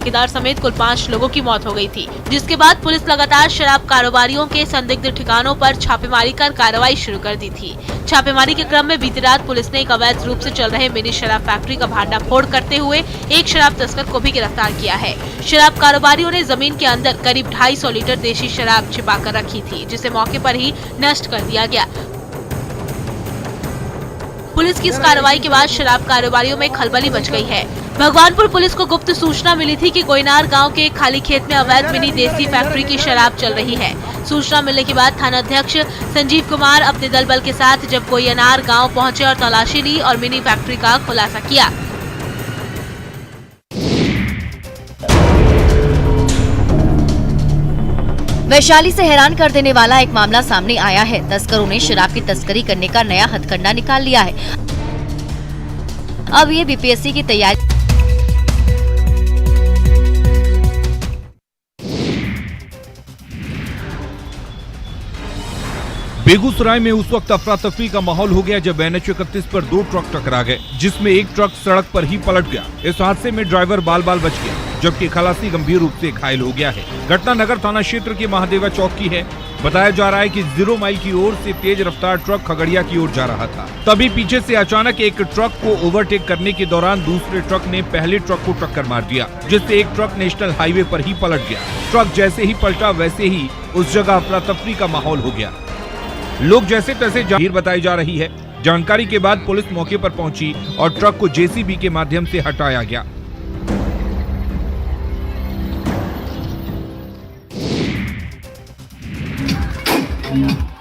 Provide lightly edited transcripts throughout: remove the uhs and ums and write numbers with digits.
ठेकेदार समेत कुल 5 लोगों की मौत हो गई थी, जिसके बाद पुलिस लगातार शराब कारोबारियों के संदिग्ध ठिकानों पर छापेमारी कर कार्रवाई शुरू कर दी थी। छापेमारी के क्रम में बीती रात पुलिस ने एक अवैध रूप से चल रहे मिनी शराब फैक्ट्री का भांडाफोड़ करते हुए एक शराब तस्कर को भी गिरफ्तार किया है। शराब कारोबारियों ने जमीन के अंदर करीब 250 लीटर देशी शराब छिपा कर रखी थी, जिसे मौके पर ही नष्ट कर दिया गया। पुलिस की इस कार्रवाई के बाद शराब कारोबारियों में खलबली मच गई है। भगवानपुर पुलिस को गुप्त सूचना मिली थी कि कोयनार गांव के खाली खेत में अवैध मिनी देसी फैक्ट्री की शराब चल रही है। सूचना मिलने के बाद थाना अध्यक्ष संजीव कुमार अपने दल बल के साथ जब कोयनार गांव पहुंचे और तलाशी ली और मिनी फैक्ट्री का खुलासा किया। वैशाली से हैरान कर देने वाला एक मामला सामने आया है। तस्करों ने शराब की तस्करी करने का नया हथकंडा निकाल लिया है। अब ये बीपीएससी की तैयारी बेगूसराय में उस वक्त अफरा तफरी का माहौल हो गया जब NH-31 पर 2 ट्रक टकरा गए, जिसमें एक ट्रक सड़क पर ही पलट गया। इस हादसे में ड्राइवर बाल बाल बच गया, जबकि खलासी गंभीर रूप से घायल हो गया है। घटना नगर थाना क्षेत्र के महादेवा चौक की है। बताया जा रहा है कि 0 माइल की ओर से तेज रफ्तार ट्रक खगड़िया की ओर जा रहा था। तभी पीछे से अचानक एक ट्रक को ओवरटेक करने के दौरान दूसरे ट्रक ने पहले ट्रक को टक्कर मार दिया, जिससे एक ट्रक नेशनल हाईवे पर ही पलट गया। ट्रक जैसे ही पलटा वैसे ही उस जगह अफरा तफरी का माहौल हो गया। लोग जैसे तैसे भीड़ बताई जा रही है। जानकारी के बाद पुलिस मौके पर पहुंची और ट्रक को जेसीबी के माध्यम से हटाया गया।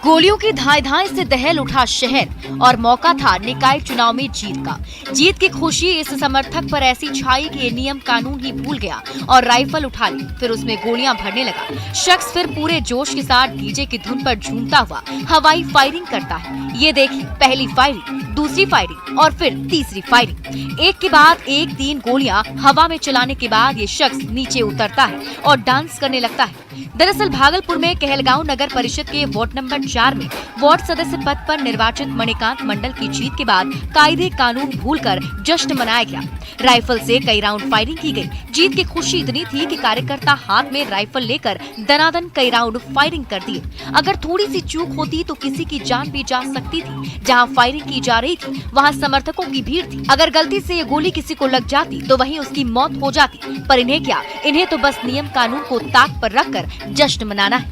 गोलियों की धाए से दहल उठा शहर और मौका था निकाय चुनाव में जीत का। जीत की खुशी इस समर्थक पर ऐसी छाई कि ये नियम कानून ही भूल गया और राइफल उठा ली, फिर उसमें गोलियां भरने लगा। शख्स फिर पूरे जोश के साथ डीजे की धुन पर झूमता हुआ हवाई फायरिंग करता है। ये देखिए, पहली फायरिंग, दूसरी फायरिंग और फिर तीसरी फायरिंग। एक के बाद एक 3 गोलियां हवा में चलाने के बाद ये शख्स नीचे उतरता है और डांस करने लगता है। दरअसल भागलपुर में कहलगांव नगर परिषद के वार्ड नंबर 4 में वार्ड सदस्य पद पर निर्वाचित मणिकांत मंडल की जीत के बाद कायदे कानून भूलकर जश्न मनाया गया। राइफल से कई राउंड फायरिंग की गई। जीत की खुशी इतनी थी कि कार्यकर्ता हाथ में राइफल लेकर दनादन कई राउंड फायरिंग कर दिए। अगर थोड़ी सी चूक होती तो किसी की जान भी जा सकती थी। जहां फायरिंग की जा रही थी वहां समर्थकों की भीड़ थी। अगर गलती से ये गोली किसी को लग जाती तो वहीं उसकी मौत हो जाती। पर इन्हें क्या, इन्हें तो बस नियम कानून को ताक पर रखकर जश्न मनाना है।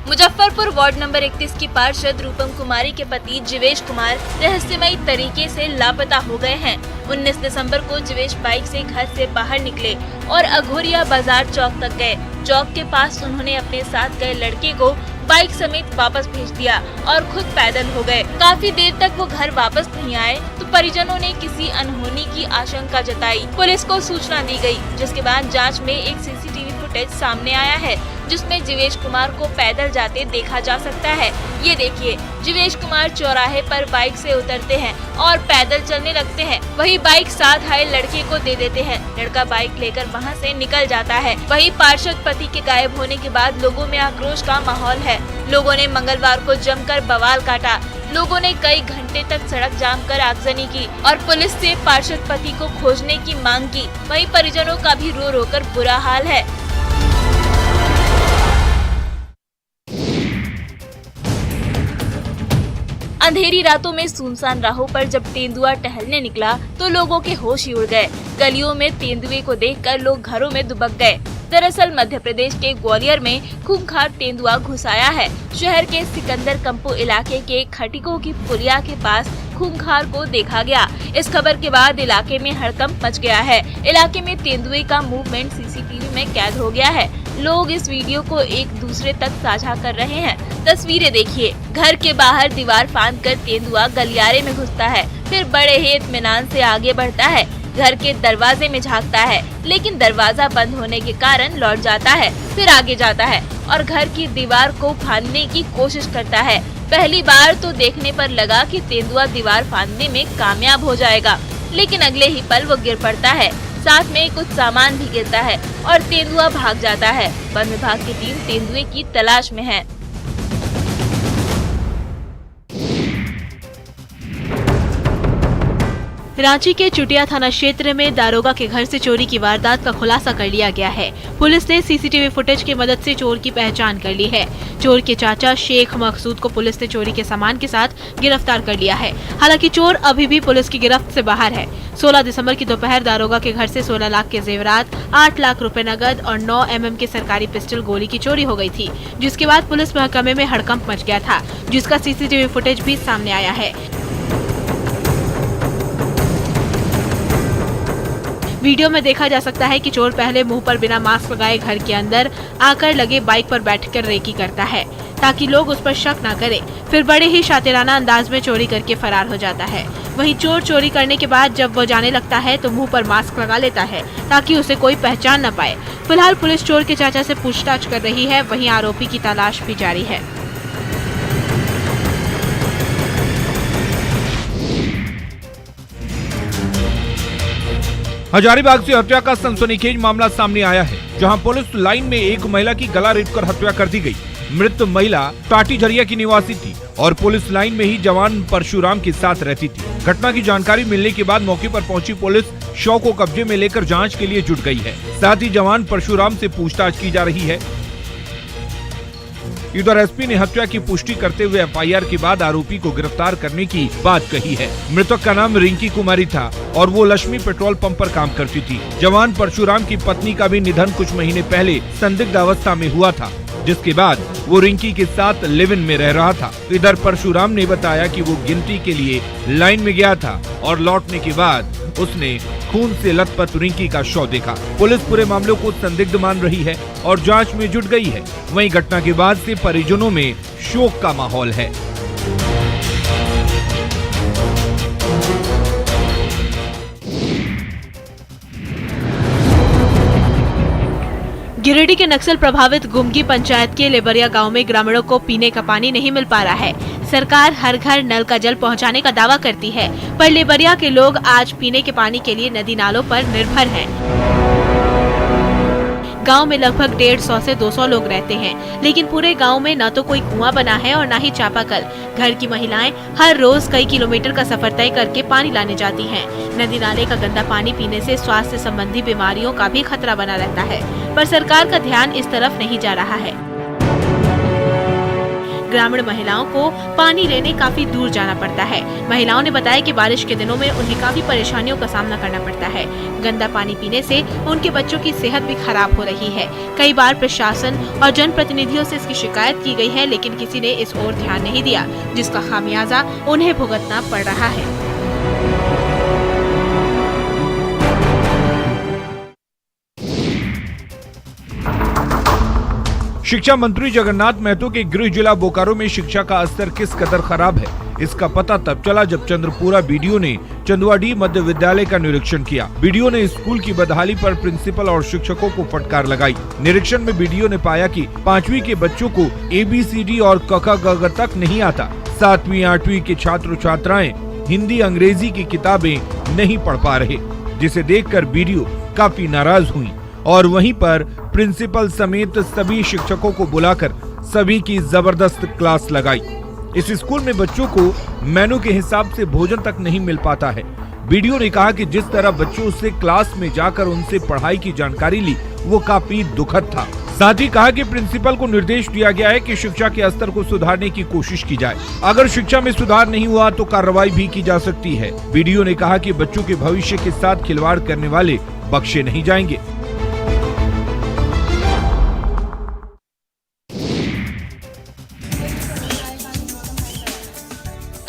मुजफ्फरपुर वार्ड नंबर 31 की पार्षद रूपम कुमारी के पति जीवेश कुमार रहस्यमयी तरीके से लापता हो गए हैं। 19 दिसंबर को जीवेश बाइक से घर से बाहर निकले और अघोरिया बाजार चौक तक गए। चौक के पास उन्होंने अपने साथ गए लड़के को बाइक समेत वापस भेज दिया और खुद पैदल हो गए। काफी देर तक वो घर वापस नहीं आए तो परिजनों ने किसी अनहोनी की आशंका जताई। पुलिस को सूचना दी गई, जिसके बाद जांच में एक सीसीटीवी फुटेज सामने आया है, जिसमें जीवेश कुमार को पैदल जाते देखा जा सकता है। ये देखिए, जीवेश कुमार चौराहे पर बाइक से उतरते हैं और पैदल चलने लगते हैं। वही बाइक साथ आए लड़के को दे देते हैं। लड़का बाइक लेकर वहां से निकल जाता है। वही पार्षद पति के गायब होने के बाद लोगों में आक्रोश का माहौल है। लोगों ने मंगलवार को जमकर बवाल काटा। लोगों ने कई घंटे तक सड़क जाम कर आगजनी की और पुलिस से पार्षद पति को खोजने की मांग की। वहीं परिजनों का भी रो रो कर बुरा हाल है। अंधेरी रातों में सुनसान राहों पर जब तेंदुआ टहलने निकला तो लोगों के होश ही उड़ गए। गलियों में तेंदुए को देखकर लोग घरों में दुबक गए। दरअसल मध्य प्रदेश के ग्वालियर में खूंखार तेंदुआ घुस आया है। शहर के सिकंदर कंपो इलाके के खटिकों की पुलिया के पास खूंखार को देखा गया। इस खबर के बाद इलाके में हड़कंप मच गया है। इलाके में तेंदुए का मूवमेंट सीसीटीवी में कैद हो गया है। लोग इस वीडियो को एक दूसरे तक साझा कर रहे हैं। तस्वीरें देखिए, घर के बाहर दीवार फांदकर तेंदुआ गलियारे में घुसता है, फिर बड़े ही इत्मीनान से आगे बढ़ता है। घर के दरवाजे में झांकता है, लेकिन दरवाजा बंद होने के कारण लौट जाता है, फिर आगे जाता है और घर की दीवार को फांदने की कोशिश करता है। पहली बार तो देखने पर लगा कि तेंदुआ दीवार फांदने में कामयाब हो जाएगा, लेकिन अगले ही पल वो गिर पड़ता है। साथ में कुछ सामान भी गिरता है और तेंदुआ भाग जाता है। वन विभाग की टीम तेंदुए की तलाश में है। रांची के चुटिया थाना क्षेत्र में दारोगा के घर से चोरी की वारदात का खुलासा कर लिया गया है। पुलिस ने सीसीटीवी फुटेज की मदद से चोर की पहचान कर ली है। चोर के चाचा शेख मकसूद को पुलिस ने चोरी के सामान के साथ गिरफ्तार कर लिया है। हालांकि चोर अभी भी पुलिस की गिरफ्त से बाहर है। 16 दिसंबर की दोपहर दारोगा के घर से 16 लाख के जेवरात, 8 लाख रुपए नगद और 9 mm के सरकारी पिस्टल गोली की चोरी हो गई थी, जिसके बाद पुलिस महकमे में हड़कंप मच गया था, जिसका सीसीटीवी फुटेज भी सामने आया है। वीडियो में देखा जा सकता है कि चोर पहले मुंह पर बिना मास्क लगाए घर के अंदर आकर लगे बाइक पर बैठकर रेकी करता है ताकि लोग उस पर शक न करें। फिर बड़े ही शातिराना अंदाज में चोरी करके फरार हो जाता है। वहीं चोर चोरी करने के बाद जब वो जाने लगता है तो मुंह पर मास्क लगा लेता है ताकि उसे कोई पहचान न पाए। फिलहाल पुलिस चोर के चाचा से पूछताछ कर रही है, वहीं आरोपी की तलाश भी जारी है। हजारीबाग से हत्या का सनसनीखेज मामला सामने आया है, जहां पुलिस लाइन में एक महिला की गला रेतकर हत्या कर दी गई। मृत महिला टाटी झरिया की निवासी थी और पुलिस लाइन में ही जवान परशुराम के साथ रहती थी। घटना की जानकारी मिलने के बाद मौके पर पहुंची पुलिस शव को कब्जे में लेकर जांच के लिए जुट गई है। साथ ही जवान परशुराम से पूछताछ की जा रही है। इधर एसपी ने हत्या की पुष्टि करते हुए एफआईआर के बाद आरोपी को गिरफ्तार करने की बात कही है। मृतक का नाम रिंकी कुमारी था और वो लक्ष्मी पेट्रोल पंप पर काम करती थी। जवान परशुराम की पत्नी का भी निधन कुछ महीने पहले संदिग्ध अवस्था में हुआ था, जिसके बाद वो रिंकी के साथ लिव इन में रह रहा था। इधर परशुराम ने बताया कि वो गिनती के लिए लाइन में गया था और लौटने के बाद उसने खून से लथपथ रिंकी का शव देखा। पुलिस पूरे मामले को संदिग्ध मान रही है और जांच में जुट गई है। वहीं घटना के बाद से परिजनों में शोक का माहौल है। गिरिडीह के नक्सल प्रभावित गुमगी पंचायत के लेबरिया गांव में ग्रामीणों को पीने का पानी नहीं मिल पा रहा है। सरकार हर घर नल का जल पहुंचाने का दावा करती है, पर लेबरिया के लोग आज पीने के पानी के लिए नदी नालों पर निर्भर हैं। गांव में लगभग 150 से 200 लोग रहते हैं, लेकिन पूरे गांव में न तो कोई कुआं बना है और न ही चापाकल। घर की महिलाएं हर रोज कई किलोमीटर का सफर तय करके पानी लाने जाती हैं। नदी नाले का गंदा पानी पीने से स्वास्थ्य संबंधी बीमारियों का भी खतरा बना रहता है, पर सरकार का ध्यान इस तरफ नहीं जा रहा है। ग्रामीण महिलाओं को पानी लेने काफी दूर जाना पड़ता है। महिलाओं ने बताया कि बारिश के दिनों में उन्हें काफी परेशानियों का सामना करना पड़ता है। गंदा पानी पीने से उनके बच्चों की सेहत भी खराब हो रही है। कई बार प्रशासन और जनप्रतिनिधियों से इसकी शिकायत की गई है, लेकिन किसी ने इस ओर ध्यान नहीं दिया, जिसका खामियाजा उन्हें भुगतना पड़ रहा है। शिक्षा मंत्री जगन्नाथ महतो के गृह जिला बोकारो में शिक्षा का स्तर किस कदर खराब है, इसका पता तब चला जब चंद्रपुरा बीडीओ ने चंदवाडीह मध्य विद्यालय का निरीक्षण किया। बीडीओ ने स्कूल की बदहाली पर प्रिंसिपल और शिक्षकों को फटकार लगाई। निरीक्षण में बीडीओ ने पाया कि 5वीं के बच्चों को ABCD और क ख ग घ तक नहीं आता। 7वीं 8वीं के छात्र छात्राएं हिंदी अंग्रेजी की किताबें नहीं पढ़ पा रहे, जिसे देखकर बीडीओ काफी नाराज हुई और वहीं पर प्रिंसिपल समेत सभी शिक्षकों को बुलाकर सभी की जबरदस्त क्लास लगाई। इस स्कूल में बच्चों को मेनू के हिसाब से भोजन तक नहीं मिल पाता है। बीडीओ ने कहा कि जिस तरह बच्चों से क्लास में जाकर उनसे पढ़ाई की जानकारी ली, वो काफी दुखद था। साथ ही कहा कि प्रिंसिपल को निर्देश दिया गया है कि शिक्षा के स्तर को सुधारने की कोशिश की जाए। अगर शिक्षा में सुधार नहीं हुआ तो कार्रवाई भी की जा सकती है। बीडीओ ने कहा कि बच्चों के भविष्य के साथ खिलवाड़ करने वाले बख्शे नहीं जाएंगे।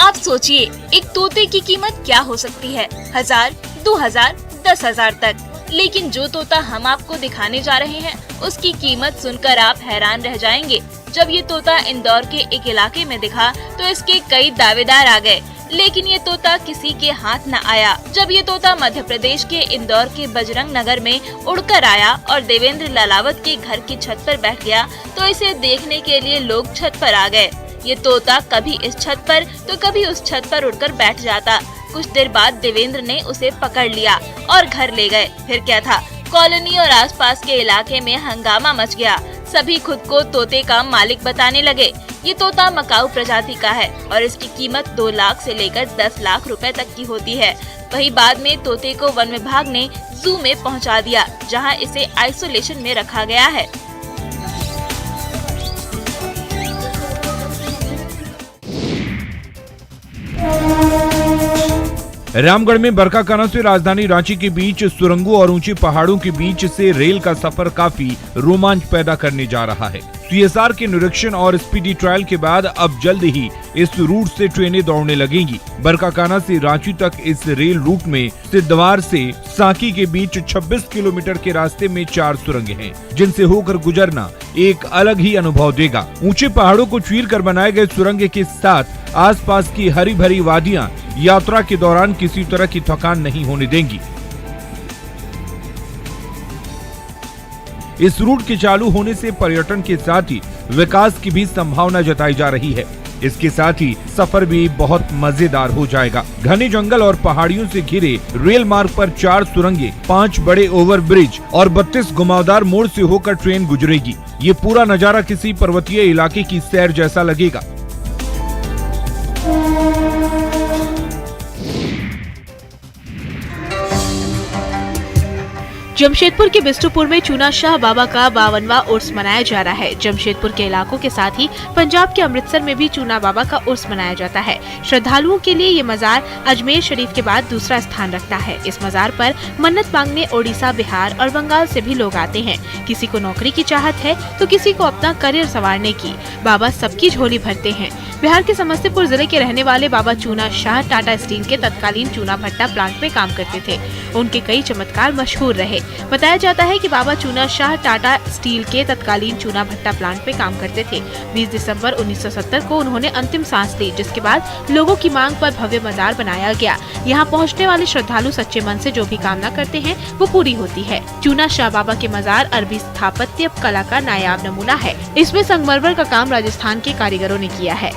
आप सोचिए, एक तोते की कीमत क्या हो सकती है? 1000, 2000, 10,000 तक। लेकिन जो तोता हम आपको दिखाने जा रहे हैं, उसकी कीमत सुनकर आप हैरान रह जाएंगे। जब ये तोता इंदौर के एक इलाके में दिखा तो इसके कई दावेदार आ गए, लेकिन ये तोता किसी के हाथ न आया। जब ये तोता मध्य प्रदेश के इंदौर के बजरंग नगर में उड़कर आया और देवेंद्र लालावत के घर की छत पर बैठ गया, तो इसे देखने के लिए लोग छत पर आ गए। ये तोता कभी इस छत पर तो कभी उस छत पर उड़कर बैठ जाता। कुछ देर बाद देवेंद्र ने उसे पकड़ लिया और घर ले गए। फिर क्या था, कॉलोनी और आसपास के इलाके में हंगामा मच गया। सभी खुद को तोते का मालिक बताने लगे। ये तोता मकाऊ प्रजाति का है और इसकी कीमत 2 लाख से लेकर 10 लाख रुपए तक की होती है। वहीं बाद में तोते को वन विभाग ने जू में पहुंचा दिया, जहां इसे आइसोलेशन में रखा गया है। रामगढ़ में बरकाकाना से राजधानी रांची के बीच सुरंगों और ऊंचे पहाड़ों के बीच से रेल का सफर काफी रोमांच पैदा करने जा रहा है। सीएसआर के निरीक्षण और स्पीडी ट्रायल के बाद अब जल्द ही इस रूट से ट्रेनें दौड़ने लगेंगी। बरकाकाना से रांची तक इस रेल रूट में सिद्धवार से साकी के बीच 26 किलोमीटर के रास्ते में 4 सुरंगें हैं, जिनसे होकर गुजरना एक अलग ही अनुभव देगा। ऊंचे पहाड़ों को चीर कर बनाए गए सुरंग के साथ आसपास की हरी भरी वादियां यात्रा के दौरान किसी तरह की थकान नहीं होने देंगी। इस रूट के चालू होने से पर्यटन के साथ ही विकास की भी संभावना जताई जा रही है। इसके साथ ही सफर भी बहुत मजेदार हो जाएगा। घने जंगल और पहाड़ियों से घिरे रेल मार्ग पर 4 सुरंगें, 5 बड़े ओवरब्रिज और 32 घुमावदार मोड़ से होकर ट्रेन गुजरेगी। ये पूरा नजारा किसी पर्वतीय इलाके की सैर जैसा लगेगा। जमशेदपुर के बिष्टुपुर में चूना शाह बाबा का 52वां उर्स मनाया जा रहा है। जमशेदपुर के इलाकों के साथ ही पंजाब के अमृतसर में भी चूना बाबा का उर्स मनाया जाता है। श्रद्धालुओं के लिए ये मजार अजमेर शरीफ के बाद दूसरा स्थान रखता है। इस मजार पर मन्नत मांगने ओडिशा, बिहार और बंगाल से भी लोग आते हैं। किसी को नौकरी की चाहत है तो किसी को अपना करियर संवारने की। बाबा सबकी झोली भरते हैं। बिहार के समस्तीपुर जिले के रहने वाले बाबा चूना शाह टाटा स्टील के तत्कालीन चूना भट्टा प्लांट में काम करते थे। उनके कई चमत्कार मशहूर रहे। बताया जाता है कि बाबा चूना शाह टाटा स्टील के तत्कालीन चूना भट्टा प्लांट में काम करते थे। 20 दिसंबर 1970 को उन्होंने अंतिम सांस ली, जिसके बाद लोगों की मांग पर भव्य मजार बनाया गया। यहाँ पहुँचने वाले श्रद्धालु सच्चे मन से जो भी कामना करते हैं वो पूरी होती है। चूना शाह बाबा के मजार अरबी स्थापत्य कला का नायाब नमूना है। इसमें संगमरमर का काम राजस्थान के कारीगरों ने किया है।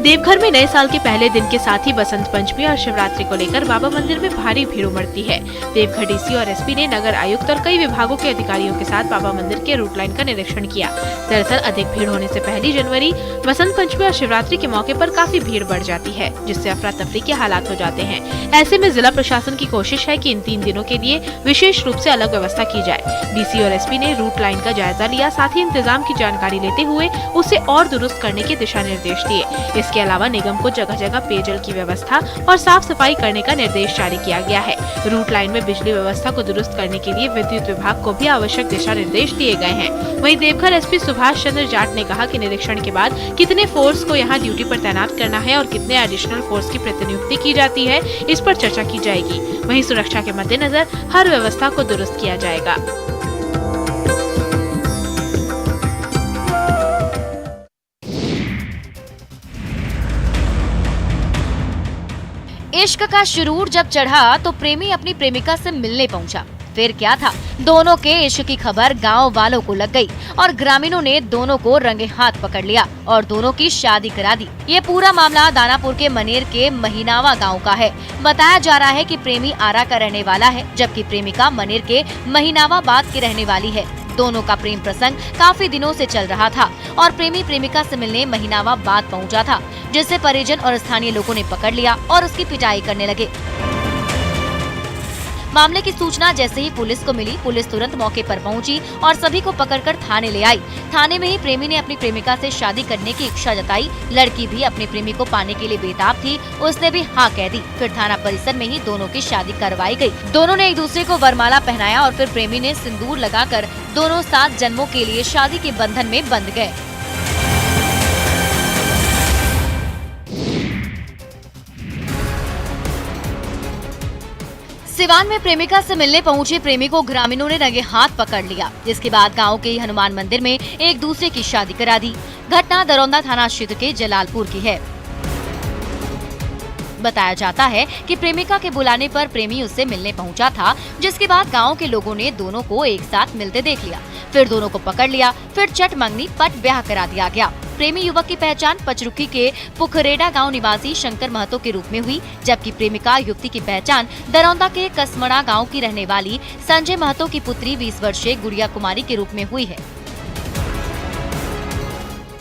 देवघर में नए साल के पहले दिन के साथ ही बसंत पंचमी और शिवरात्रि को लेकर बाबा मंदिर में भारी भीड़ उमड़ती है। देवघर डीसी और एसपी ने नगर आयुक्त और कई विभागों के अधिकारियों के साथ बाबा मंदिर के रूट लाइन का निरीक्षण किया। दरअसल अधिक भीड़ होने से पहली जनवरी बसंत पंचमी और शिवरात्रि के मौके पर काफी भीड़ बढ़ जाती है, जिससे अफरा तफरी के हालात हो जाते हैं। ऐसे में जिला प्रशासन की कोशिश है कि इन 3 दिनों के लिए विशेष रूप से अलग व्यवस्था की जाए। डीसी और एसपी ने रूट लाइन का जायजा लिया, साथ ही इंतजाम की जानकारी लेते हुए उसे और दुरुस्त करने के दिशा निर्देश दिए। इसके अलावा निगम को जगह जगह पेयजल की व्यवस्था और साफ सफाई करने का निर्देश जारी किया गया है। रूट लाइन में बिजली व्यवस्था को दुरुस्त करने के लिए विद्युत विभाग को भी आवश्यक दिशा निर्देश दिए गए हैं। वहीं देवघर एसपी सुभाष चंद्र जाट ने कहा कि निरीक्षण के बाद कितने फोर्स को यहां ड्यूटी पर तैनात करना है और कितने एडिशनल फोर्स की प्रतिनियुक्ति की जाती है, इस पर चर्चा की जाएगी। वहीं सुरक्षा के मद्देनजर हर व्यवस्था को दुरुस्त किया जाएगा। इश्क का शुरूर जब चढ़ा तो प्रेमी अपनी प्रेमिका से मिलने पहुंचा। फिर क्या था, दोनों के इश्क की खबर गांव वालों को लग गई और ग्रामीणों ने दोनों को रंगे हाथ पकड़ लिया और दोनों की शादी करा दी। ये पूरा मामला दानापुर के मनेर के महीनावा गांव का है। बताया जा रहा है कि प्रेमी आरा का रहने वाला है, जबकि प्रेमिका मनेर के महीनावाबाद की रहने वाली है। दोनों का प्रेम प्रसंग काफी दिनों से चल रहा था और प्रेमी प्रेमिका से मिलने महीनावाबाद पहुंचा था, जिसे परिजन और स्थानीय लोगों ने पकड़ लिया और उसकी पिटाई करने लगे। मामले की सूचना जैसे ही पुलिस को मिली, पुलिस तुरंत मौके पर पहुंची और सभी को पकड़कर थाने ले आई। थाने में ही प्रेमी ने अपनी प्रेमिका से शादी करने की इच्छा जताई। लड़की भी अपने प्रेमी को पाने के लिए बेताब थी, उसने भी हाँ कह दी। फिर थाना परिसर में ही दोनों की शादी करवाई गई। दोनों ने एक दूसरे को वरमाला पहनाया और फिर प्रेमी ने सिंदूर लगाकर दोनों 7 जन्मों के लिए शादी के बंधन में बंध गए। सिवान में प्रेमिका से मिलने पहुंचे प्रेमी को ग्रामीणों ने रंगे हाथ पकड़ लिया, जिसके बाद गांव के हनुमान मंदिर में एक दूसरे की शादी करा दी। घटना दरौंदा थाना क्षेत्र के जलालपुर की है। बताया जाता है कि प्रेमिका के बुलाने पर प्रेमी उससे मिलने पहुंचा था, जिसके बाद गांव के लोगों ने दोनों को एक साथ मिलते देख लिया। फिर दोनों को पकड़ लिया। फिर चट मंगनी पट ब्याह करा दिया गया। प्रेमी युवक की पहचान पचरुखी के पुखरेडा गांव निवासी शंकर महतो के रूप में हुई, जबकि प्रेमिका युवती की पहचान दरौंदा के कसमड़ा गांव की रहने वाली संजय महतो की पुत्री 20 वर्षीय गुड़िया कुमारी के रूप में हुई है।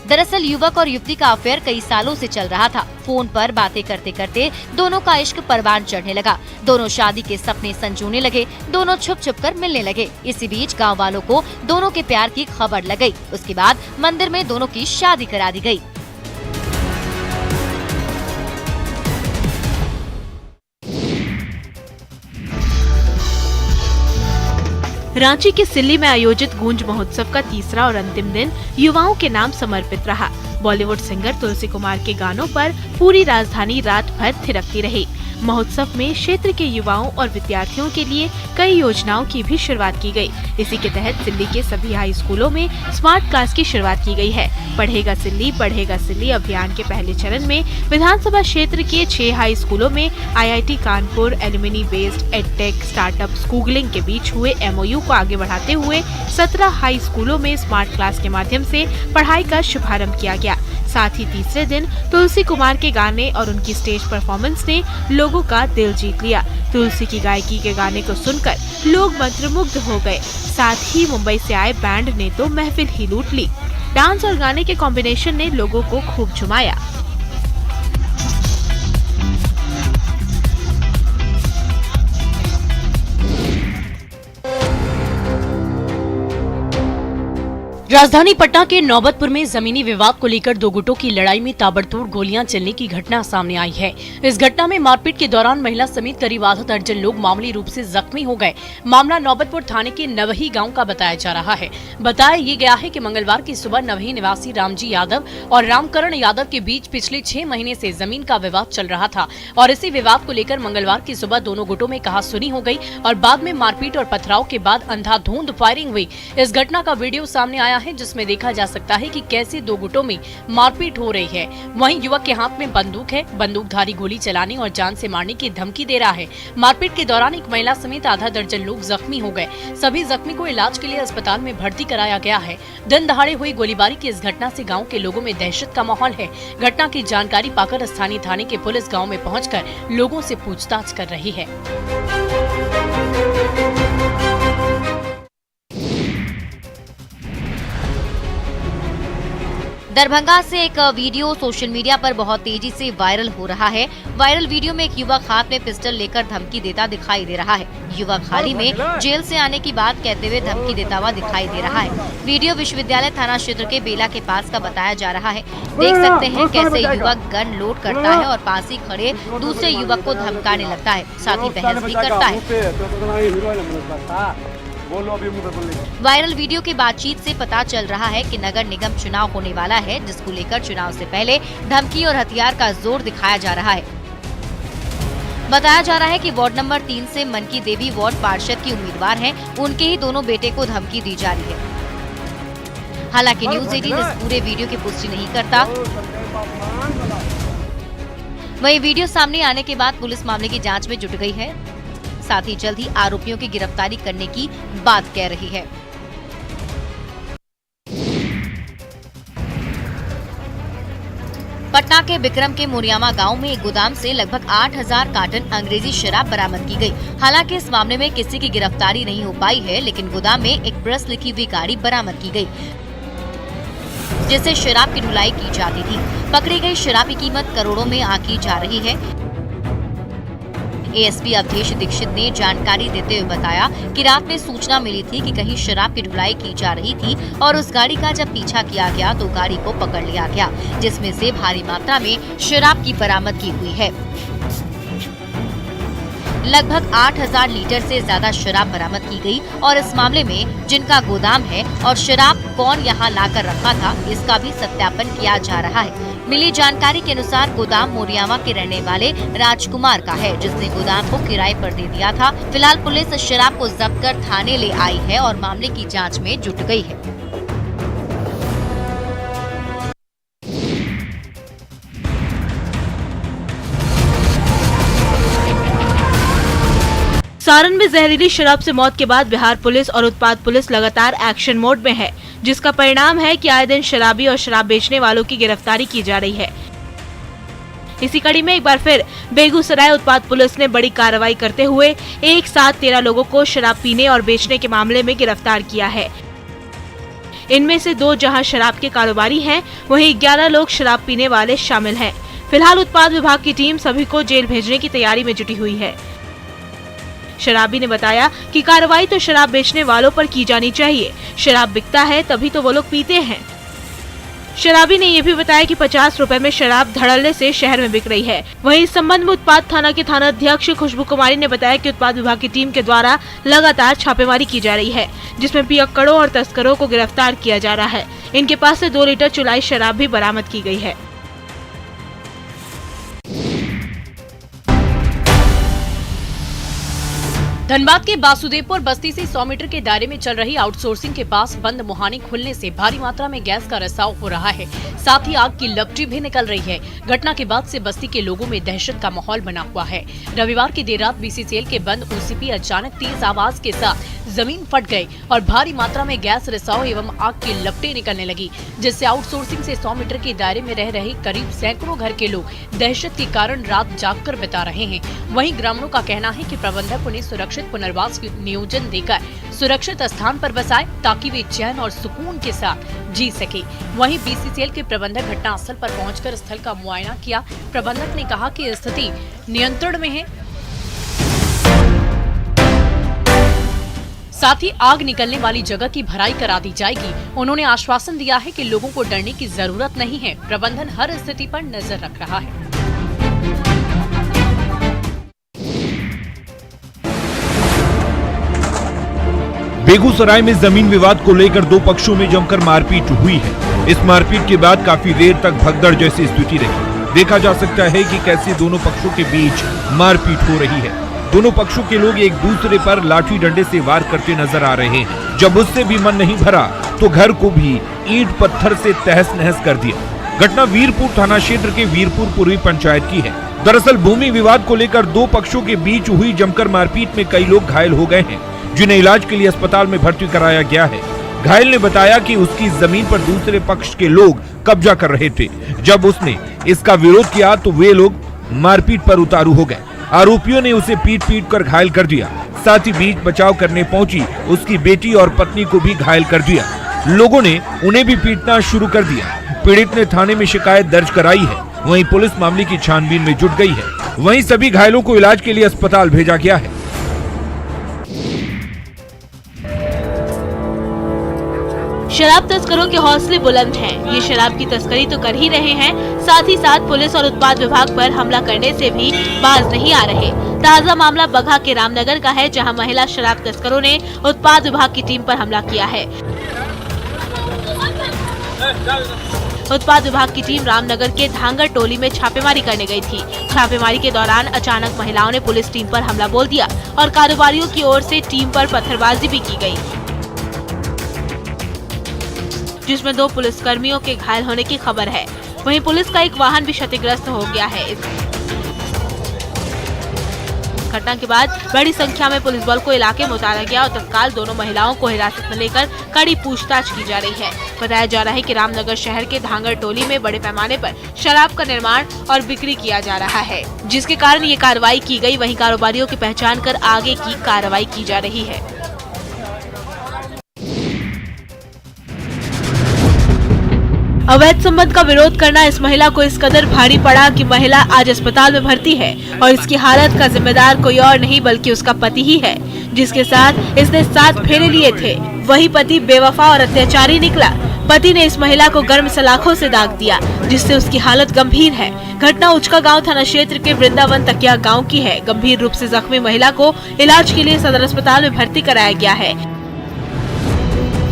दरअसल युवक और युवती का अफेयर कई सालों से चल रहा था। फोन पर बातें करते करते दोनों का इश्क परवान चढ़ने लगा। दोनों शादी के सपने संजोने लगे, दोनों छुप छुप कर मिलने लगे। इसी बीच गांव वालों को दोनों के प्यार की खबर लग गई। उसके बाद मंदिर में दोनों की शादी करा दी गई। रांची के सिल्ली में आयोजित गूंज महोत्सव का तीसरा और अंतिम दिन युवाओं के नाम समर्पित रहा। बॉलीवुड सिंगर तुलसी कुमार के गानों पर पूरी राजधानी रात भर थिरकती रही। महोत्सव में क्षेत्र के युवाओं और विद्यार्थियों के लिए कई योजनाओं की भी शुरुआत की गई। इसी के तहत सिल्ली के सभी हाई स्कूलों में स्मार्ट क्लास की शुरुआत की गई है। पढ़ेगा सिल्ली अभियान के पहले चरण में विधानसभा क्षेत्र के 6 हाई स्कूलों में IIT Kanpur alumni based edtech startups googling के बीच हुए MOU को आगे बढ़ाते हुए 17 हाई स्कूलों में स्मार्ट क्लास के माध्यम से पढ़ाई का शुभारंभ किया गया। साथ ही तीसरे दिन तुलसी कुमार के गाने और उनकी स्टेज परफॉर्मेंस ने लोगों का दिल जीत लिया। तुलसी की गायकी के गाने को सुनकर लोग मंत्रमुग्ध हो गए। साथ ही मुंबई से आए बैंड ने तो महफिल ही लूट ली। डांस और गाने के कॉम्बिनेशन ने लोगों को खूब झुमाया। राजधानी पटना के नौबतपुर में जमीनी विवाद को लेकर दो गुटों की लड़ाई में ताबड़तोड़ गोलियां चलने की घटना सामने आई है। इस घटना में मारपीट के दौरान महिला समेत करीब आधा दर्जन लोग मामूली रूप से जख्मी हो गए। मामला नौबतपुर थाने के नवही गांव का बताया जा रहा है। बताया ये गया है कि मंगलवार की सुबह नवही निवासी रामजी यादव और रामकरण यादव के बीच पिछले 6 महीने से जमीन का विवाद चल रहा था और इसी विवाद को लेकर मंगलवार की सुबह दोनों गुटों में कहासुनी हो गई और बाद में मारपीट और पथराव के बाद अंधाधुंध फायरिंग हुई। इस घटना का वीडियो सामने आया है जिसमें देखा जा सकता है कि कैसे दो गुटों में मारपीट हो रही है। वहीं युवक के हाथ में बंदूक है। बंदूकधारी गोली चलाने और जान से मारने की धमकी दे रहा है। मारपीट के दौरान एक महिला समेत आधा दर्जन लोग जख्मी हो गए। सभी जख्मी को इलाज के लिए अस्पताल में भर्ती कराया गया है। दिन दहाड़े हुई गोलीबारी की इस घटना से गाँव के लोगों में दहशत का माहौल है। घटना की जानकारी पाकर स्थानीय थाने की पुलिस गाँव में पहुँचकर लोगों से पूछताछ कर रही है। दरभंगा से एक वीडियो सोशल मीडिया पर बहुत तेजी से वायरल हो रहा है। वायरल वीडियो में एक युवक हाथ में पिस्टल लेकर धमकी देता दिखाई दे रहा है। युवक हाल ही में जेल से आने की बात कहते हुए धमकी देता हुआ दिखाई दे रहा है। वीडियो विश्वविद्यालय थाना क्षेत्र के बेला के पास का बताया जा रहा है। देख सकते हैं कैसे युवक गन लोड करता है और पास ही खड़े दूसरे युवक को धमकाने लगता है, साथ ही बहस भी करता है। वायरल वीडियो की बातचीत से पता चल रहा है कि नगर निगम चुनाव होने वाला है, जिसको लेकर चुनाव से पहले धमकी और हथियार का जोर दिखाया जा रहा है। बताया जा रहा है कि वार्ड नंबर 3 से मनकी देवी वार्ड पार्षद की उम्मीदवार हैं, उनके ही दोनों बेटे को धमकी दी जा रही है। हालांकि न्यूज़ 18 इस पूरे वीडियो की पुष्टि नहीं करता। वहीं वीडियो सामने आने के बाद पुलिस मामले की जांच में जुट गई है, साथ ही जल्द ही आरोपियों की गिरफ्तारी करने की बात कह रही है। पटना के बिक्रम के मोरियामा गांव में एक गोदाम से लगभग 8000 कार्टन अंग्रेजी शराब बरामद की गई। हालांकि इस मामले में किसी की गिरफ्तारी नहीं हो पाई है, लेकिन गोदाम में एक प्रेस लिखी हुई गाड़ी बरामद की गई, जिससे शराब की ढुलाई की जाती थी। पकड़ी गई शराब की कीमत करोड़ों में आंकी जा रही है। ASP अवधेश दीक्षित ने जानकारी देते हुए बताया कि रात में सूचना मिली थी कि कहीं शराब की ढुलाई की जा रही थी और उस गाड़ी का जब पीछा किया गया तो गाड़ी को पकड़ लिया गया, जिसमें से भारी मात्रा में शराब की बरामदगी हुई है। लगभग 8000 लीटर से ज्यादा शराब बरामद की गई और इस मामले में जिनका गोदाम है और शराब कौन यहां लाकर रखा था, इसका भी सत्यापन किया जा रहा है। मिली जानकारी के अनुसार गोदाम मोरियामा के रहने वाले राजकुमार का है, जिसने गोदाम को किराए पर दे दिया था। फिलहाल पुलिस शराब को जब्त कर थाने ले आई है और मामले की जांच में जुट गई है। सारण में जहरीली शराब से मौत के बाद बिहार पुलिस और उत्पाद पुलिस लगातार एक्शन मोड में है, जिसका परिणाम है कि आए दिन शराबी और शराब बेचने वालों की गिरफ्तारी की जा रही है। इसी कड़ी में एक बार फिर बेगूसराय उत्पाद पुलिस ने बड़ी कार्रवाई करते हुए एक साथ 13 लोगों को शराब पीने और बेचने के मामले में गिरफ्तार किया है। इनमें से 2 जहां शराब के कारोबारी हैं, वहीं 11 लोग शराब पीने वाले शामिल हैं। फिलहाल उत्पाद विभाग की टीम सभी को जेल भेजने की तैयारी में जुटी हुई है। शराबी ने बताया कि कार्रवाई तो शराब बेचने वालों पर की जानी चाहिए। शराब बिकता है तभी तो वो लोग पीते हैं। शराबी ने ये भी बताया कि 50 रुपए में शराब धड़ल्ले से शहर में बिक रही है। वहीं इस संबंध में उत्पाद थाना के थाना अध्यक्ष खुशबू कुमारी ने बताया कि उत्पाद विभाग की टीम के द्वारा लगातार छापेमारी की जा रही है, जिसमें पियक्कड़ों और तस्करों को गिरफ्तार किया जा रहा है। इनके पास से 2 लीटर चुलाई शराब भी बरामद की गई है। धनबाद के वासुदेवपुर बस्ती से 100 मीटर के दायरे में चल रही आउटसोर्सिंग के पास बंद मुहानी खुलने से भारी मात्रा में गैस का रिसाव हो रहा है, साथ ही आग की लपटी भी निकल रही है। घटना के बाद से बस्ती के लोगों में दहशत का माहौल बना हुआ है। रविवार की देर रात बीसीसीएल के बंद ओसीपी अचानक तेज आवाज के साथ जमीन फट गई और भारी मात्रा में गैस रिसाव एवं आग की लपटें निकलने लगी, जिससे आउटसोर्सिंग से 100 मीटर के दायरे में रह रहे करीब सैकड़ों घर के लोग दहशत के कारण रात जागकर बिता रहे हैं। वहीं ग्रामीणों का कहना है कि प्रबंधक उन्हें सुरक्षित पुनर्वास नियोजन देकर सुरक्षित स्थान पर बसाए, ताकि वे चैन और सुकून के साथ जी सके। वहीं बीसीसीएल के प्रबंधक घटनास्थल पर पहुंचकर स्थल का मुआयना किया। प्रबंधक ने कहा कि स्थिति नियंत्रण में है, साथ ही आग निकलने वाली जगह की भराई करा दी जाएगी। उन्होंने आश्वासन दिया है कि लोगों को डरने की जरूरत नहीं है। प्रबंधन हर स्थिति पर नजर रख रहा है। बेगूसराय में जमीन विवाद को लेकर 2 पक्षों में जमकर मारपीट हुई है। इस मारपीट के बाद काफी देर तक भगदड़ जैसी स्थिति रही। देखा जा सकता है कि कैसे दोनों पक्षों के बीच मारपीट हो रही है। दोनों पक्षों के लोग एक दूसरे पर लाठी डंडे से वार करते नजर आ रहे हैं। जब उससे भी मन नहीं भरा तो घर को भी ईंट पत्थर से तहस नहस कर दिया। घटना वीरपुर थाना क्षेत्र के वीरपुर पूर्वी पंचायत की है। दरअसल भूमि विवाद को लेकर 2 पक्षों के बीच हुई जमकर मारपीट में कई लोग घायल हो गए हैं, जिन्हें इलाज के लिए अस्पताल में भर्ती कराया गया है। घायल ने बताया कि उसकी जमीन पर दूसरे पक्ष के लोग कब्जा कर रहे थे। जब उसने इसका विरोध किया तो वे लोग मारपीट पर उतारू हो गए। आरोपियों ने उसे पीट कर घायल कर दिया। साथ ही बीच बचाव करने पहुंची उसकी बेटी और पत्नी को भी घायल कर दिया। लोगों ने उन्हें भी पीटना शुरू कर दिया। पीड़ित ने थाने में शिकायत दर्ज कराई है। वहीं पुलिस मामले की छानबीन में जुट गई है। वहीं सभी घायलों को इलाज के लिए अस्पताल भेजा गया है। शराब तस्करों के हौसले बुलंद हैं। ये शराब की तस्करी तो कर ही रहे हैं, साथ ही साथ पुलिस और उत्पाद विभाग पर हमला करने से भी बाज नहीं आ रहे। ताजा मामला बगहा के रामनगर का है, जहां महिला शराब तस्करों ने उत्पाद विभाग की टीम पर हमला किया है। उत्पाद विभाग की टीम रामनगर के धांगर टोली में छापेमारी करने गई थी। छापेमारी के दौरान अचानक महिलाओं ने पुलिस टीम पर हमला बोल दिया और कारोबारियों की ओर से टीम पर पत्थरबाजी भी की गई, जिसमें 2 पुलिसकर्मियों के घायल होने की खबर है। वहीं पुलिस का एक वाहन भी क्षतिग्रस्त हो गया है। इस घटना के बाद बड़ी संख्या में पुलिस बल को इलाके में उतारा गया और तत्काल दोनों महिलाओं को हिरासत में लेकर कड़ी पूछताछ की जा रही है। बताया जा रहा है कि रामनगर शहर के धांगर टोली में बड़े पैमाने पर शराब का निर्माण और बिक्री किया जा रहा है, जिसके कारण ये कार्रवाई की गई। वहीं कारोबारियों की पहचान कर आगे की कार्रवाई की जा रही है। अवैध संबंध का विरोध करना इस महिला को इस कदर भारी पड़ा कि महिला आज अस्पताल में भर्ती है और इसकी हालत का जिम्मेदार कोई और नहीं बल्कि उसका पति ही है, जिसके साथ इसने 7 फेरे लिए थे। वही पति बेवफा और अत्याचारी निकला। पति ने इस महिला को गर्म सलाखों से दाग दिया, जिससे उसकी हालत गंभीर है। घटना उचका गांव थाना क्षेत्र के वृंदावन तकिया गांव की है। गंभीर रूप से जख्मी महिला को इलाज के लिए सदर अस्पताल में भर्ती कराया गया है।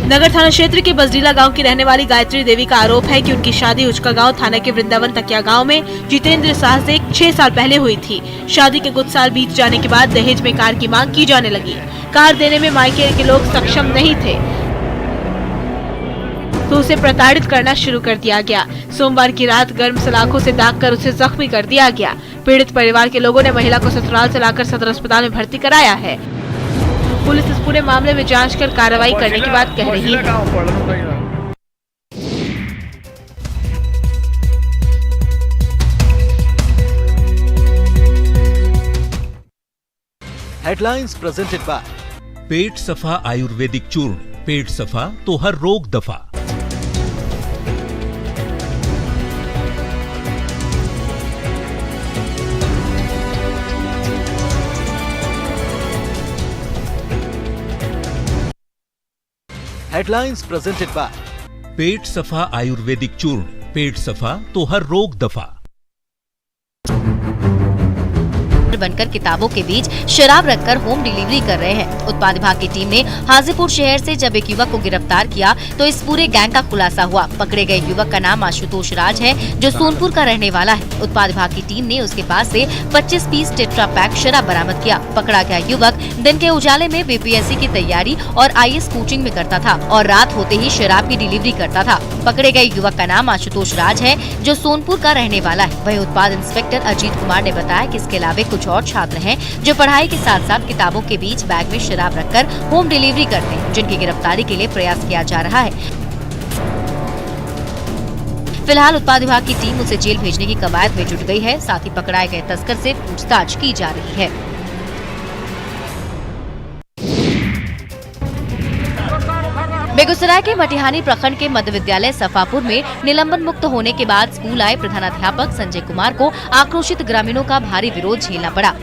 नगर थाना क्षेत्र के बसडीला गांव की रहने वाली गायत्री देवी का आरोप है कि उनकी शादी उचका गांव थाना के वृंदावन तकिया गांव में जितेंद्र शाह से 6 साल पहले हुई थी। शादी के कुछ साल बीत जाने के बाद दहेज में कार की मांग की जाने लगी। कार देने में मायके के लोग सक्षम नहीं थे, तो उसे प्रताड़ित करना शुरू कर दिया गया। सोमवार की रात गर्म सलाखों से दागकर उसे जख्मी कर दिया गया। पीड़ित परिवार के लोगों ने महिला को ससुराल से लाकर सदर अस्पताल में भर्ती कराया है। पुलिस इस पूरे मामले में जांच कर कार्रवाई करने की बात कह रही है। हेडलाइंस प्रेजेंटेड बाय पेट सफा आयुर्वेदिक चूर्ण, पेट सफा तो हर रोग दफा। हेडलाइंस प्रेजेंटेड बाय पेट सफा आयुर्वेदिक चूर्ण, पेट सफा तो हर रोग दफा। बनकर किताबों के बीच शराब रखकर होम डिलीवरी कर रहे हैं। उत्पाद विभाग की टीम ने हाजीपुर शहर से जब एक युवक को गिरफ्तार किया तो इस पूरे गैंग का खुलासा हुआ। पकड़े गए युवक का नाम आशुतोष राज है, जो सोनपुर का रहने वाला है। उत्पाद विभाग की टीम ने उसके पास से 25 पीस टेट्रा पैक शराब बरामद किया। पकड़ा गया युवक दिन के उजाले में बीपीएससी की तैयारी और IAS कोचिंग में करता था और रात होते ही शराब की डिलीवरी करता था। पकड़े गए युवक का नाम आशुतोष राज है, जो सोनपुर का रहने वाला है। वहीं उत्पाद इंस्पेक्टर अजीत कुमार ने बताया कि इसके अलावा कुछ और छात्र हैं जो पढ़ाई के साथ साथ किताबों के बीच बैग में शराब रखकर होम डिलीवरी करते हैं, जिनकी गिरफ्तारी के लिए प्रयास किया जा रहा है। फिलहाल उत्पाद विभाग की टीम उसे जेल भेजने की कवायद में जुट गई है। साथ ही पकड़ाए गए तस्कर से पूछताछ की जा रही है। बेगूसराय के मटिहानी प्रखंड के मध्य विद्यालय सफापुर में निलंबन मुक्त होने के बाद स्कूल आए प्रधानाध्यापक संजय कुमार को आक्रोशित ग्रामीणों का भारी विरोध झेलना पड़ा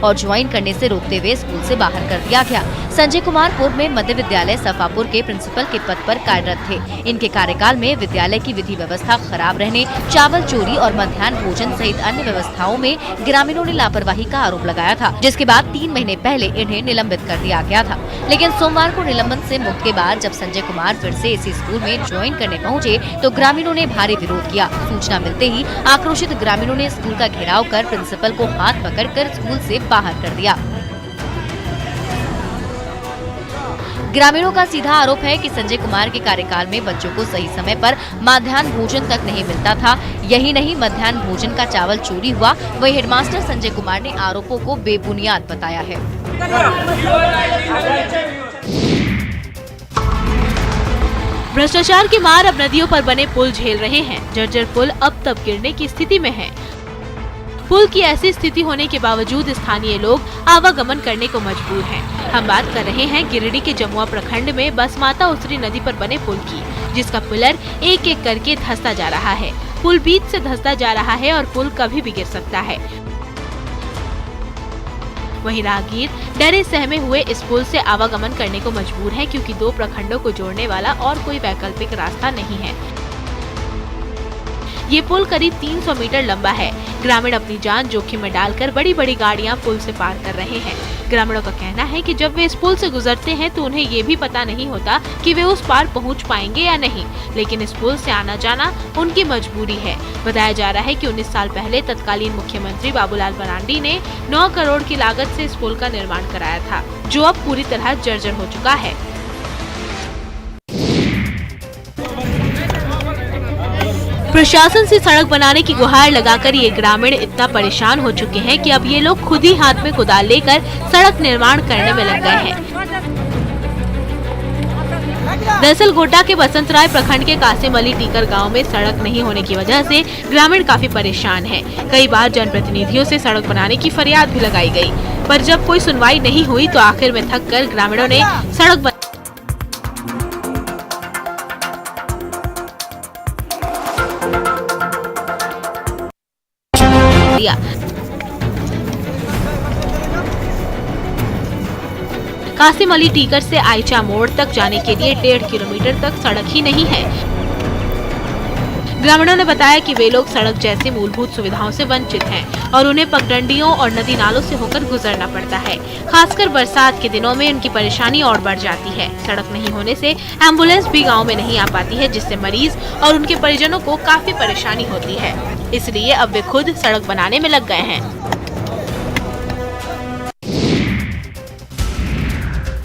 और ज्वाइन करने से रोकते हुए स्कूल से बाहर कर दिया गया। संजय कुमार पूर्व में मध्य विद्यालय सफापुर के प्रिंसिपल के पद पर कार्यरत थे। इनके कार्यकाल में विद्यालय की विधि व्यवस्था खराब रहने, चावल चोरी और मध्याह्न भोजन सहित अन्य व्यवस्थाओं में ग्रामीणों ने लापरवाही का आरोप लगाया था, जिसके बाद 3 महीने पहले इन्हें निलंबित कर दिया गया था। लेकिन सोमवार को निलंबन से मुक्त के बाद जब संजय कुमार फिर से इसी स्कूल में ज्वाइन करने पहुँचे तो ग्रामीणों ने भारी विरोध किया। सूचना मिलते ही आक्रोशित ग्रामीणों ने स्कूल का घेराव कर प्रिंसिपल को हाथ पकड़कर स्कूल से बाहर कर दिया। ग्रामीणों का सीधा आरोप है कि संजय कुमार के कार्यकाल में बच्चों को सही समय पर मध्याह्न भोजन तक नहीं मिलता था। यही नहीं, मध्याह्न भोजन का चावल चोरी हुआ। वही हेडमास्टर संजय कुमार ने आरोपों को बेबुनियाद बताया है। भ्रष्टाचार की मार अब नदियों पर बने पुल झेल रहे हैं। जर्जर पुल अब तब गिरने की स्थिति में है। पुल की ऐसी स्थिति होने के बावजूद स्थानीय लोग आवागमन करने को मजबूर हैं। हम बात कर रहे हैं गिरिडीह के जमुआ प्रखंड में बसमाता उसरी नदी पर बने पुल की, जिसका पिलर एक एक करके धंसता जा रहा है। पुल बीच से धंसता जा रहा है और पुल कभी भी गिर सकता है। वहीं राहगीर डरे सहमे हुए इस पुल से आवागमन करने को मजबूर हैं, क्योंकि 2 प्रखंडों को जोड़ने वाला और कोई वैकल्पिक रास्ता नहीं है। ये पुल करीब 300 मीटर लंबा है। ग्रामीण अपनी जान जोखिम में डालकर बड़ी बड़ी गाड़ियां पुल से पार कर रहे हैं। ग्रामीणों का कहना है कि जब वे इस पुल से गुजरते हैं तो उन्हें ये भी पता नहीं होता कि वे उस पार पहुंच पाएंगे या नहीं, लेकिन इस पुल से आना जाना उनकी मजबूरी है। बताया जा रहा है कि 19 साल पहले तत्कालीन मुख्यमंत्री बाबूलाल मरांडी ने 9 करोड़ की लागत से इस पुल का निर्माण कराया था, जो अब पूरी तरह जर्जर हो चुका है। प्रशासन से सड़क बनाने की गुहार लगाकर ये ग्रामीण इतना परेशान हो चुके हैं कि अब ये लोग खुद ही हाथ में कुदाल लेकर सड़क निर्माण करने में लग गए हैं। दरअसल गोड्डा के बसंतराय प्रखंड के कासिम अली टीकर गांव में सड़क नहीं होने की वजह से ग्रामीण काफी परेशान हैं। कई बार जनप्रतिनिधियों से सड़क बनाने की फरियाद भी लगाई गई, पर जब कोई सुनवाई नहीं हुई तो आखिर में थक कर ग्रामीणों ने सड़क दिया। कासिम अली टीकर से आइचा मोड़ तक जाने के लिए 1.5 किलोमीटर तक सड़क ही नहीं है। ग्रामीणों ने बताया कि वे लोग सड़क जैसे मूलभूत सुविधाओं से वंचित हैं और उन्हें पगडंडियों और नदी नालों से होकर गुजरना पड़ता है। खासकर बरसात के दिनों में उनकी परेशानी और बढ़ जाती है। सड़क नहीं होने से एम्बुलेंस भी गांव में नहीं आ पाती है, जिससे मरीज और उनके परिजनों को काफी परेशानी होती है। इसलिए अब वे खुद सड़क बनाने में लग गए हैं।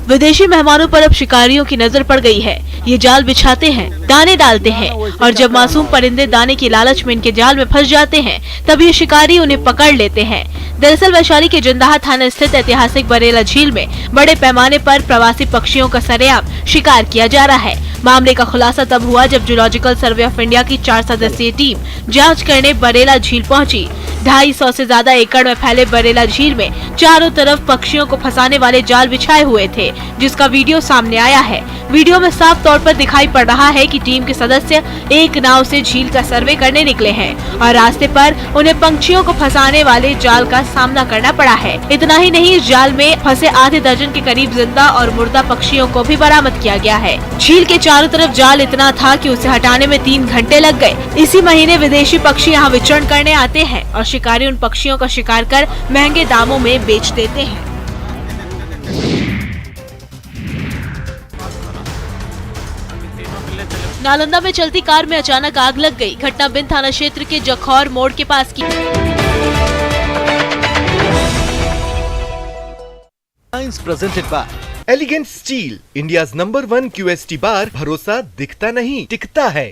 विदेशी मेहमानों पर अब शिकारियों की नजर पड़ गई है। ये जाल बिछाते हैं, दाने डालते हैं और जब मासूम परिंदे दाने की लालच में इनके जाल में फंस जाते हैं तब ये शिकारी उन्हें पकड़ लेते हैं। दरअसल वैशाली के जंदाहा थाना स्थित ऐतिहासिक बरेला झील में बड़े पैमाने पर प्रवासी पक्षियों का सरेआम शिकार किया जा रहा है। मामले का खुलासा तब हुआ जब जूलॉजिकल सर्वे ऑफ इंडिया की 4 सदस्यीय टीम जांच करने बरेला झील पहुंची। 250 से ज्यादा एकड़ में फैले बरेला झील में चारों तरफ पक्षियों को फंसाने वाले जाल बिछाए हुए थे, जिसका वीडियो सामने आया है। वीडियो में साफ तौर पर दिखाई पड़ रहा है कि टीम के सदस्य एक नाव से झील का सर्वे करने निकले हैं और रास्ते पर उन्हें पंछियों को फंसाने वाले जाल का सामना करना पड़ा है। इतना ही नहीं, इस जाल में फंसे आधे दर्जन के करीब जिंदा और मुर्दा पक्षियों को भी बरामद किया गया है। झील के चारों तरफ जाल इतना था कि उसे हटाने में 3 घंटे लग गए। इसी महीने विदेशी पक्षी यहाँ विचरण करने आते हैं और शिकारी उन पक्षियों का शिकार कर महंगे दामों में बेच देते हैं। नालंदा में चलती कार में अचानक आग लग गई। घटना बिन थाना क्षेत्र के जखौर मोड़ के पास की। Headlines presented by elegant steel, India's number 1 QST बार। भरोसा दिखता नहीं टिकता है।